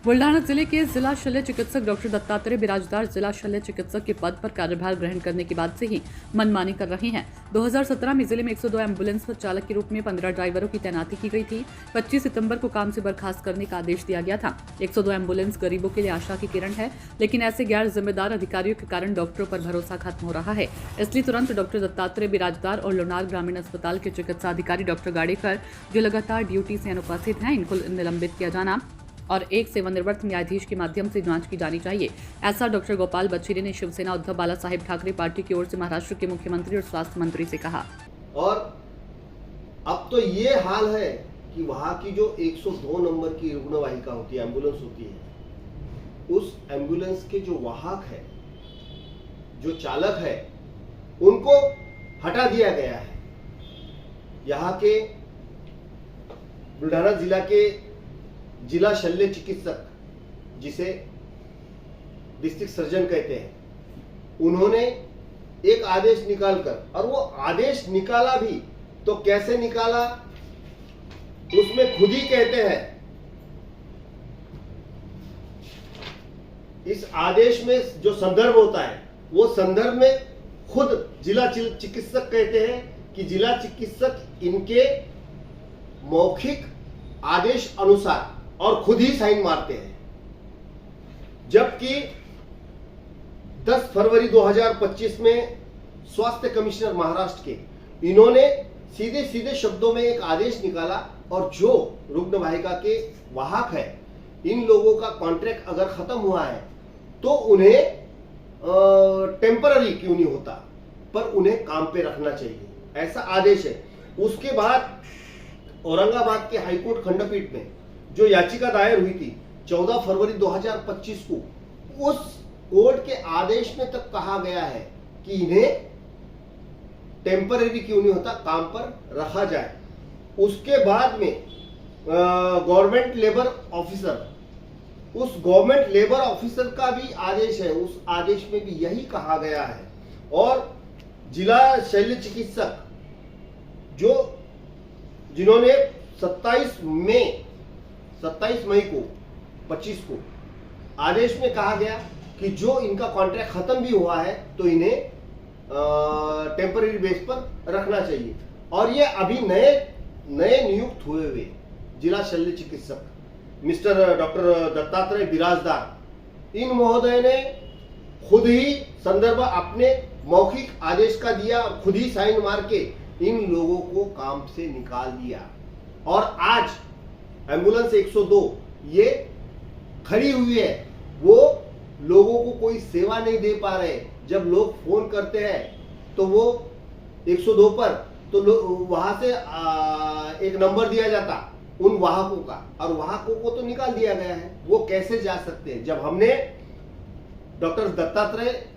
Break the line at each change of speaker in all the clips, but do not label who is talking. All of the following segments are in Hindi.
बुल्ढाना जिले के जिला शल्य चिकित्सक डॉक्टर दत्तात्रेय बिराजदार जिला शल्य चिकित्सक के पद पर कार्यभार ग्रहण करने के बाद से ही मनमानी कर रहे हैं। 2017 में जिले में 102 एम्बुलेंस चालक के रूप में 15 ड्राइवरों की तैनाती की गई थी। 25 सितंबर को काम से बर्खास्त करने का आदेश दिया गया था। 102 एम्बुलेंस गरीबों के लिए आशा की किरण है, लेकिन ऐसे गैर जिम्मेदार अधिकारियों के कारण डॉक्टरों पर भरोसा खत्म हो रहा है। इसलिए तुरंत डॉक्टर दत्तात्रेय बिराजदार और लोनार ग्रामीण अस्पताल के चिकित्सा अधिकारी डॉक्टर गाड़ेकर, जो लगातार ड्यूटी से अनुपस्थित हैं, इनको निलंबित किया जाना और एक सेवानिवृत्त न्यायाधीश के माध्यम से जांच की जानी चाहिए। ऐसा डॉक्टर गोपाल बच्छेरे ने शिवसेना उद्धव बाला साहेब ठाकरे पार्टी की ओर से महाराष्ट्र के मुख्यमंत्री और स्वास्थ्य मंत्री से कहा।
और अब तो ये हाल है कि वहां की जो 102 नंबर की रुग्णवाहिका होती है, एम्बुलेंस होती है, उस एम्बुलेंस के जो वाहक है, जो चालक है, उनको हटा दिया गया है। यहाँ के बुल्ढाना जिला के जिला शल्य चिकित्सक, जिसे डिस्ट्रिक्ट सर्जन कहते हैं, उन्होंने एक आदेश निकालकर, और वो आदेश निकाला भी तो कैसे निकाला, उसमें खुद ही कहते हैं। इस आदेश में जो संदर्भ होता है, वो संदर्भ में खुद जिला चिकित्सक कहते हैं कि जिला चिकित्सक इनके मौखिक आदेश अनुसार और खुद ही साइन मारते हैं। जबकि 10 फरवरी 2025 में स्वास्थ्य कमिश्नर महाराष्ट्र के, इन्होंने सीधे सीधे शब्दों में एक आदेश निकाला, और जो रुग्णवाहिका के वाहक है, इन लोगों का कॉन्ट्रैक्ट अगर खत्म हुआ है तो उन्हें टेम्पररी क्यों नहीं होता, पर उन्हें काम पे रखना चाहिए, ऐसा आदेश है। उसके बाद औरंगाबाद के हाईकोर्ट खंडपीठ में जो याचिका दायर हुई थी 14 फरवरी 2025 को, उस कोर्ट के आदेश में तक कहा गया है कि इन्हें टेम्पररी क्यों नहीं होता, काम पर रखा जाए। उसके बाद में गवर्नमेंट लेबर ऑफिसर, उस गवर्नमेंट लेबर ऑफिसर का भी आदेश है, उस आदेश में भी यही कहा गया है। और जिला शल्य चिकित्सक जिन्होंने 27 मई को 25 को आदेश में कहा गया कि जो इनका कॉन्ट्रैक्ट खत्म भी हुआ है तो इन्हें टेम्पररी बेस पर रखना चाहिए। और ये अभी नए नियुक्त हुए हुए जिला शल्य चिकित्सक मिस्टर डॉक्टर दत्तात्रेय बिराजदार, इन महोदय ने खुद ही संदर्भ अपने मौखिक आदेश का दिया, खुद ही साइन मार के इन लोगों को काम से निकाल दिया। और आज एम्बुलेंस 102 ये खड़ी हुई है, वो लोगों को कोई सेवा नहीं दे पा रहे। जब लोग फोन करते हैं तो वो 102 पर, तो वहां से एक नंबर दिया जाता उन वाहकों का, और वाहकों को तो निकाल दिया गया है। वो कैसे जा सकते हैं? जब हमने डॉक्टर दत्तात्रेय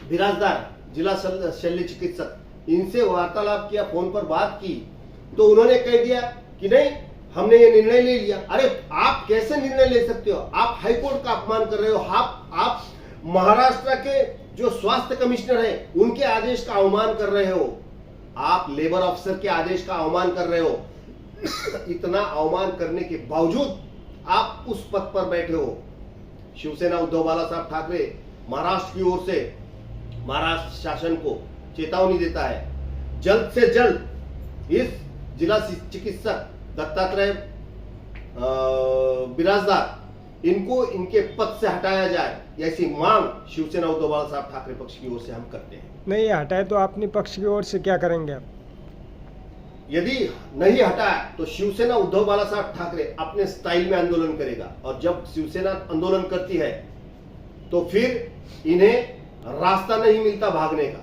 बिराजदार जिला शल्य चिकित्सक, इनसे वार्तालाप किया, फोन पर बात की, तो उन्होंने कह दिया कि नहीं, हमने ये निर्णय ले लिया। अरे आप कैसे निर्णय ले सकते हो? आप हाईकोर्ट का अपमान कर रहे हो, आप महाराष्ट्र के जो स्वास्थ्य कमिश्नर है उनके आदेश का अवमान कर रहे हो, आप लेबर ऑफिसर के आदेश का अवमान कर रहे हो। इतना अवमान करने के बावजूद आप उस पद पर बैठे हो। शिवसेना उद्धव बाला साहब ठाकरे महाराष्ट्र की ओर से महाराष्ट्र शासन को चेतावनी देता है, जल्द से जल्द इस जिला चिकित्सक दत्तात्रेय बिराजदार, इनको इनके पद से हटाया जाए, ऐसी मांग शिवसेना उद्धव बाला साहब ठाकरे पक्ष की ओर से हम करते हैं।
नहीं हटाए तो अपने पक्ष की ओर से क्या करेंगे आप?
यदि नहीं हटाया तो शिवसेना उद्धव बाला साहब ठाकरे अपने स्टाइल में आंदोलन करेगा, और जब शिवसेना आंदोलन करती है तो फिर इन्हें रास्ता नहीं मिलता भागने का।